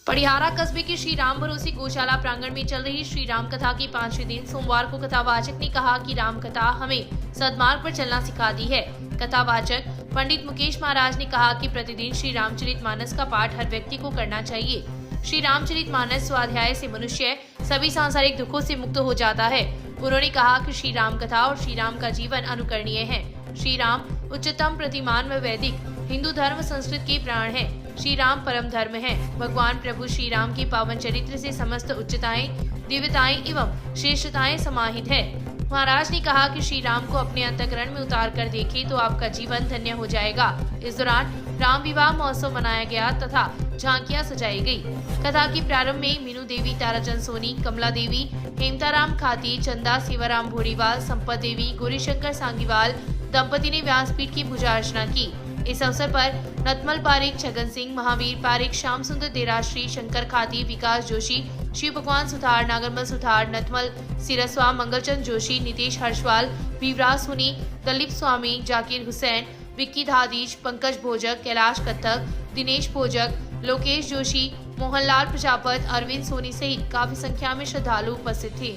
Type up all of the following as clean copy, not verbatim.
पड़ियारा कस्बे के श्री राम भरोसी गौशाला प्रांगण में चल रही श्री राम कथा के 5वें दिन सोमवार को कथावाचक ने कहा कि राम कथा हमें सद्मार्ग पर चलना सिखाती है। कथावाचक पंडित मुकेश महाराज ने कहा कि प्रतिदिन श्री रामचरितमानस का पाठ हर व्यक्ति को करना चाहिए। श्री रामचरितमानस स्वाध्याय से मनुष्य सभी सांसारिक दुखों से मुक्त हो जाता है। उन्होंने कहा कि श्री राम कथा और श्री राम का जीवन अनुकरणीय है। श्री राम उच्चतम प्रतिमान व वैदिक हिंदू धर्म संस्कृत के प्राण है। श्री राम परम धर्म है। भगवान प्रभु श्री राम के पावन चरित्र से समस्त उच्चताएं, दिव्यताएं एवं श्रेष्ठताएं समाहित है। महाराज ने कहा कि श्री राम को अपने अंतःकरण में उतार कर देखें तो आपका जीवन धन्य हो जाएगा। इस दौरान राम विवाह महोत्सव मनाया गया तथा झांकियां सजाई गई। कथा के प्रारंभ में मीनू देवी, ताराचंद सोनी, कमला देवी, हेमताराम खाती, चंदा सेवाराम भोरीवाल, संपत देवी, गौरीशंकर सांगीवाल दंपति ने व्यासपीठ की पूजा अर्चना की। इस अवसर पर नतमल पारेख, छगन सिंह, महावीर पारेख, श्याम सुंदर देराश्री, शंकर खाती, विकास जोशी, शिव भगवान सुथार, नागरमल सुथार, नतमल सिरस्वा, मंगलचंद जोशी, नितेश हर्षवाल, विवराज सोनी, दलीप स्वामी, जाकिर हुसैन, विक्की धादीज, पंकज भोजक, कैलाश कत्थक, दिनेश भोजक, लोकेश जोशी, मोहनलाल प्रजापत, अरविंद सोनी सहित काफी संख्या में श्रद्धालु उपस्थित थे।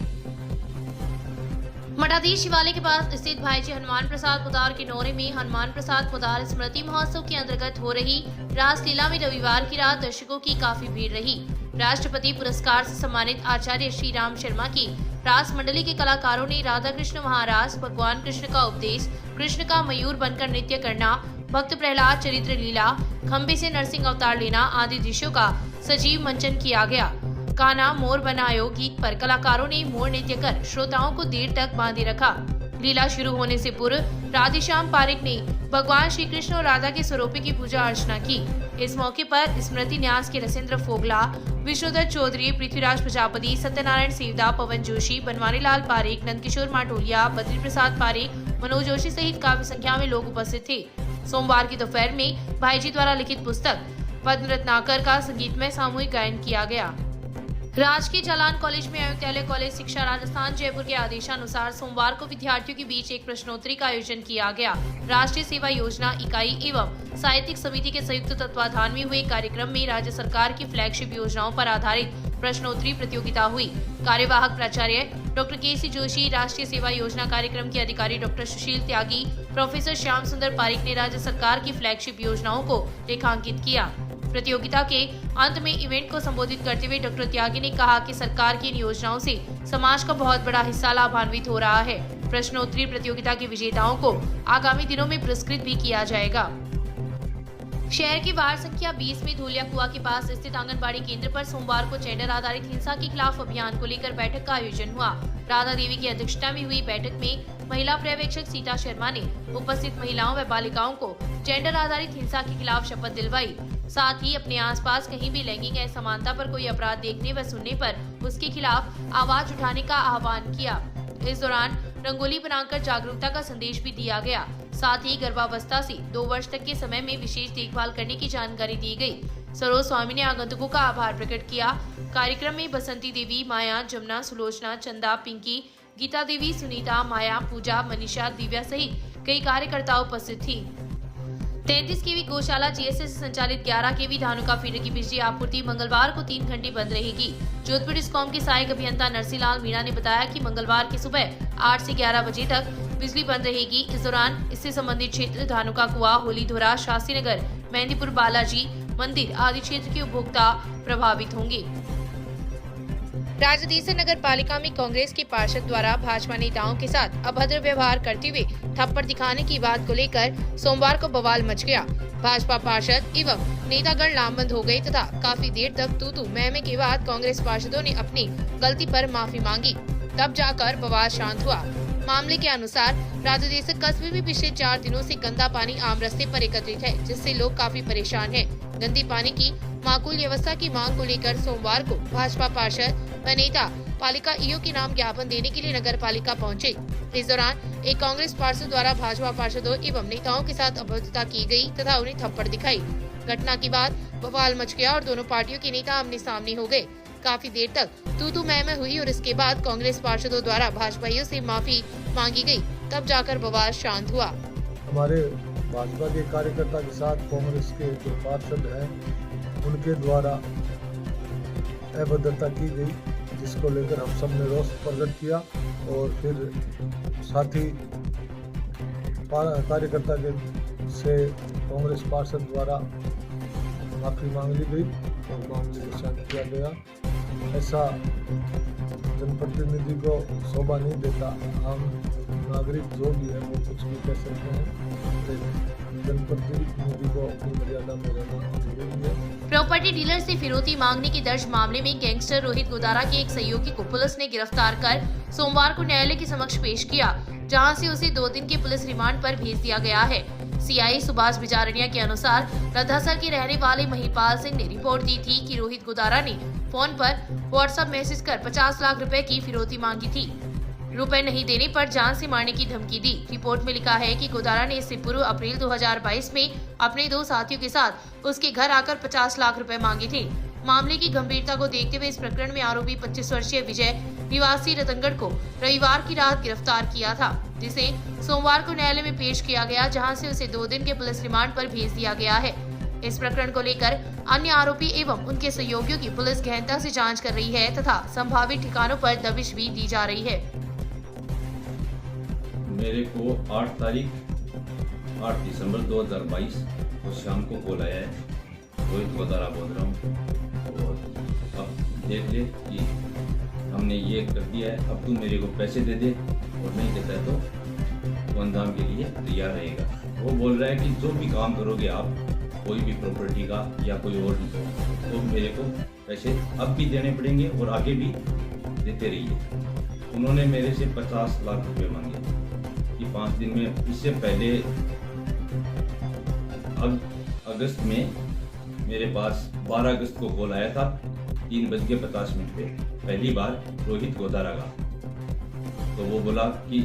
मठाधीश शिवालय के पास स्थित भाईजी हनुमान प्रसाद पोदार के नौरे में हनुमान प्रसाद पोदार स्मृति महोत्सव के अंतर्गत हो रही रासलीला में रविवार की रात दर्शकों की काफी भीड़ रही। राष्ट्रपति पुरस्कार से सम्मानित आचार्य श्री राम शर्मा की रास मंडली के कलाकारों ने राधा कृष्ण महाराज, भगवान कृष्ण का उपदेश, कृष्ण का मयूर बनकर नृत्य करना, भक्त प्रहलाद चरित्र लीला, खंबे से नरसिंह अवतार लेना आदि दृश्यों का सजीव मंचन किया गया। गाना मोर बनायो गीत पर कलाकारों ने मोर नृत्य कर श्रोताओं को देर तक बांधे रखा। लीला शुरू होने से पूर्व राधेश्याम पारेख ने भगवान श्री कृष्ण और राधा के स्वरूपों की पूजा अर्चना की। इस मौके पर स्मृति न्यास के रसेंद्र फोगला, विष्णुदत्त चौधरी, पृथ्वीराज प्रजापति, सत्यनारायण सेवदा, पवन जोशी, बनवारी लाल पारेख, नंदकिशोर माटोलिया, बद्री प्रसाद पारेख, मनोज जोशी सहित काफी संख्या में लोग उपस्थित थे। सोमवार की दोपहर में भाईजी द्वारा लिखित पुस्तक पद्म रत्नाकर का संगीतमय सामूहिक गायन किया गया। राजकीय जालान कॉलेज में आयुक्तालय कॉलेज शिक्षा राजस्थान जयपुर के आदेशानुसार सोमवार को विद्यार्थियों के बीच एक प्रश्नोत्तरी का आयोजन किया गया। राष्ट्रीय सेवा योजना इकाई एवं साहित्यिक समिति के संयुक्त तत्वाधान में हुए कार्यक्रम में राज्य सरकार की फ्लैगशिप योजनाओं पर आधारित प्रश्नोत्तरी प्रतियोगिता हुई। कार्यवाहक प्राचार्य डॉक्टर के.सी. जोशी, राष्ट्रीय सेवा योजना कार्यक्रम के अधिकारी डॉक्टर सुशील त्यागी, प्रोफेसर श्याम सुंदर पारेख ने राज्य सरकार की फ्लैगशिप योजनाओं को रेखांकित किया। प्रतियोगिता के अंत में इवेंट को संबोधित करते हुए डॉक्टर त्यागी ने कहा कि सरकार की इन योजनाओं से समाज का बहुत बड़ा हिस्सा लाभान्वित हो रहा है। प्रश्नोत्तरी प्रतियोगिता के विजेताओं को आगामी दिनों में पुरस्कृत भी किया जाएगा। शहर की वार्ड संख्या 20 में धोलिया कुआ के पास स्थित आंगनबाड़ी केंद्र पर सोमवार को जेंडर आधारित हिंसा के खिलाफ अभियान को लेकर बैठक का आयोजन हुआ। राधा देवी की अध्यक्षता में हुई बैठक में महिला पर्यवेक्षक सीता शर्मा ने उपस्थित महिलाओं व बालिकाओं को जेंडर आधारित हिंसा के खिलाफ शपथ दिलवाई। साथ ही अपने आसपास कहीं भी लैंगिक असमानता पर कोई अपराध देखने व सुनने पर उसके खिलाफ आवाज उठाने का आह्वान किया। इस दौरान रंगोली बनाकर जागरूकता का संदेश भी दिया गया। साथ ही गर्भावस्था से 2 वर्ष तक के समय में विशेष देखभाल करने की जानकारी दी गई। सरोज स्वामी ने आगंतुकों का आभार प्रकट किया। कार्यक्रम में बसंती देवी, माया, जमुना, सुलोचना, चंदा, पिंकी, गीता देवी, सुनीता, माया, पूजा, मनीषा, दिव्या सहित कई कार्यकर्ता उपस्थित थी। 33 केवी गौशाला जीएसएस से संचालित 11 केवी धानुका फीडर की बिजली आपूर्ति मंगलवार को 3 घंटे बंद रहेगी। जोधपुर डिस्कॉम के सहायक अभियंता नरसिंहलाल मीणा ने बताया कि मंगलवार की सुबह 8 से 11 बजे तक बिजली बंद रहेगी। इस दौरान इससे संबंधित क्षेत्र धानुका कुआ, होलीधुरा, शास्त्रीनगर, मेहंदीपुर बालाजी मंदिर आदि क्षेत्र के उपभोक्ता प्रभावित होंगे। राजधीसर नगर पालिका में कांग्रेस के पार्षद द्वारा भाजपा नेताओं के साथ अभद्र व्यवहार करते हुए थप्पड़ दिखाने की बात को लेकर सोमवार को बवाल मच गया। भाजपा पार्षद एवं नेतागण लामबंद हो गए तथा काफी देर तक तू मैं के बाद कांग्रेस पार्षदों ने अपनी गलती पर माफी मांगी। तब जाकर बवाल शांत हुआ। मामले के अनुसार राजधीसर कस्बे में पिछले 4 दिनों से गंदा पानी आम रास्ते पर एकत्रित है, जिससे लोग काफी परेशान हैं। गंदे पानी की माकूल व्यवस्था की मांग को लेकर सोमवार को भाजपा पार्षद व नेता पालिका ईओ के नाम ज्ञापन देने के लिए नगर पालिका पहुँचे। इस दौरान एक कांग्रेस पार्षद द्वारा भाजपा पार्षदों एवं नेताओं के साथ अभद्रता की गई तथा उन्हें थप्पड़ दिखाई। घटना के बाद बवाल मच गया और दोनों पार्टियों के नेता आमने सामने हो गए। काफी देर तक तू मैं हुई और इसके बाद कांग्रेस पार्षदों द्वारा भाजपाइयों से माफी मांगी गई। तब जाकर बवाल शांत हुआ। हमारे भाजपा के कार्यकर्ता के साथ कांग्रेस के जो पार्षद हैं उनके द्वारा अभद्रता की गई, जिसको लेकर हम सब ने रोष प्रकट किया और फिर साथी कार्यकर्ता के से कांग्रेस पार्षद द्वारा माफी मांग ली गई और मामले को शांत किया गया। ऐसा जनप्रतिनिधि को शोभा नहीं देता। आम नागरिक जो भी है वो कुछ भी कह सकते हैं, जनप्रतिनिधि को अपनी मर्यादा में रहना जरूरी है। प्रॉपर्टी डीलर से फिरौती मांगने के दर्ज मामले में गैंगस्टर रोहित गोदारा के एक सहयोगी को पुलिस ने गिरफ्तार कर सोमवार को न्यायालय के समक्ष पेश किया, जहां से उसे 2 दिन के पुलिस रिमांड पर भेज दिया गया है। सीआई सुभाष बिजारनिया के अनुसार रद्धासर के रहने वाले महिपाल सिंह ने रिपोर्ट दी थी कि रोहित गोदारा ने फोन पर व्हाट्सएप मैसेज कर 50 लाख रुपए की फिरौती मांगी थी। रुपए नहीं देने पर जान से मारने की धमकी दी। रिपोर्ट में लिखा है कि गोदारा ने इससे पूर्व अप्रैल 2022 में अपने 2 साथियों के साथ उसके घर आकर 50 लाख रुपए मांगे थे। मामले की गंभीरता को देखते हुए इस प्रकरण में आरोपी 25 वर्षीय विजय निवासी रतनगढ़ को रविवार की रात गिरफ्तार किया था, जिसे सोमवार को न्यायालय में पेश किया गया, जहां से उसे 2 दिन के पुलिस रिमांड पर भेज दिया गया है। इस प्रकरण को लेकर अन्य आरोपी एवं उनके सहयोगियों की पुलिस गहनता से जांच कर रही है तथा संभावित ठिकानों पर दबिश भी दी जा रही है। मेरे को 8 दिसंबर 2022 को शाम को कॉल आया है, रोहित गोदारा बोल रहा हूँ और अब देख ले कि हमने ये कर दिया है, अब तू मेरे को पैसे दे दे और नहीं देता है तो अंजाम के लिए तैयार रहेगा। वो बोल रहा है कि जो भी काम करोगे आप, कोई भी प्रॉपर्टी का या कोई और तो मेरे को पैसे अब भी देने पड़ेंगे और आगे भी देते रहिए। उन्होंने मेरे से 50 लाख रुपए मांगे कि 5 दिन में। इससे पहले अगस्त में मेरे पास 12 अगस्त को कॉल आया था 3:50 पे, पहली बार रोहित गोदारा का। तो वो बोला कि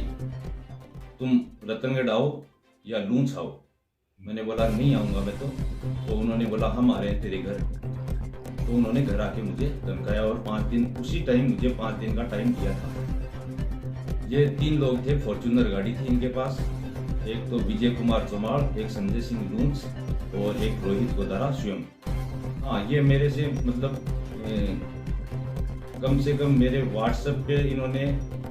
तुम रतनगढ़ आओ या लूंच आओ। मैंने बोला नहीं आऊँगा मैं तो उन्होंने बोला हम आ रहे हैं तेरे घर। तो उन्होंने घर आके मुझे धमकाया और 5 दिन उसी टाइम मुझे 5 दिन का टाइम दिया था। ये 3 लोग थे, फॉर्च्यूनर गाड़ी थी इनके पास, एक तो विजय कुमार चौमाड़, एक संजय सिंह लूंच और एक रोहित गोदारा स्वयं। हाँ, ये मेरे से मतलब कम से कम मेरे व्हाट्सएप पे इन्होंने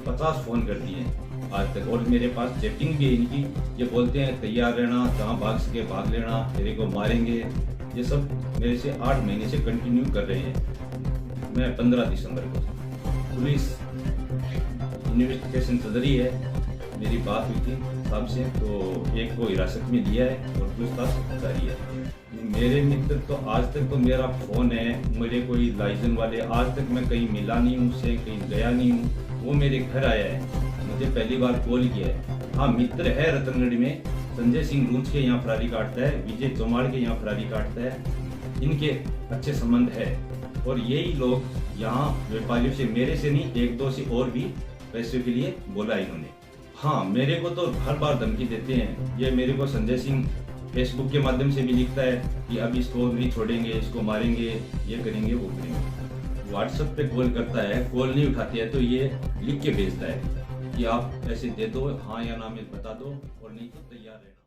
50 फ़ोन कर दिए आज तक और मेरे पास चैटिंग भी है इनकी। ये बोलते हैं तैयार रहना, जहाँ भाग सके भाग लेना, तेरे को मारेंगे। ये सब मेरे से 8 महीने से कंटिन्यू कर रहे हैं। मैं 15 दिसंबर को पुलिस इन्वेस्टिगेशन चल रही है, मेरी बात हुई थी साहब से, तो एक को हिरासत में लिया है और पूछताछ जारी है। मेरे मित्र तो आज तक तो मेरा फ़ोन है, मेरे कोई लाइसेंस वाले आज तक मैं कहीं मिला नहीं हूँ उससे, कहीं गया नहीं हूँ। वो मेरे घर आया है, मुझे पहली बार कॉल किया है। हाँ, मित्र है रतनगढ़ में, संजय सिंह लूंच के यहाँ फरारी काटता है, विजय चौमाड़ के यहाँ फरारी काटता है, इनके अच्छे संबंध है। और यही लोग यहाँ व्यापारियों से, मेरे से नहीं 1-2 से और भी पैसे के लिए बोला इन्होंने। हाँ, मेरे को तो हर बार धमकी देते हैं। ये मेरे को संजय सिंह फेसबुक के माध्यम से भी लिखता है कि अब इसको नहीं छोड़ेंगे, इसको मारेंगे, ये करेंगे, वो करेंगे। व्हाट्सएप पे कॉल करता है, कॉल नहीं उठाती है तो ये लिख के भेजता है कि आप पैसे दे दो, हाँ या ना में बता दो और नहीं तो तैयार रहना।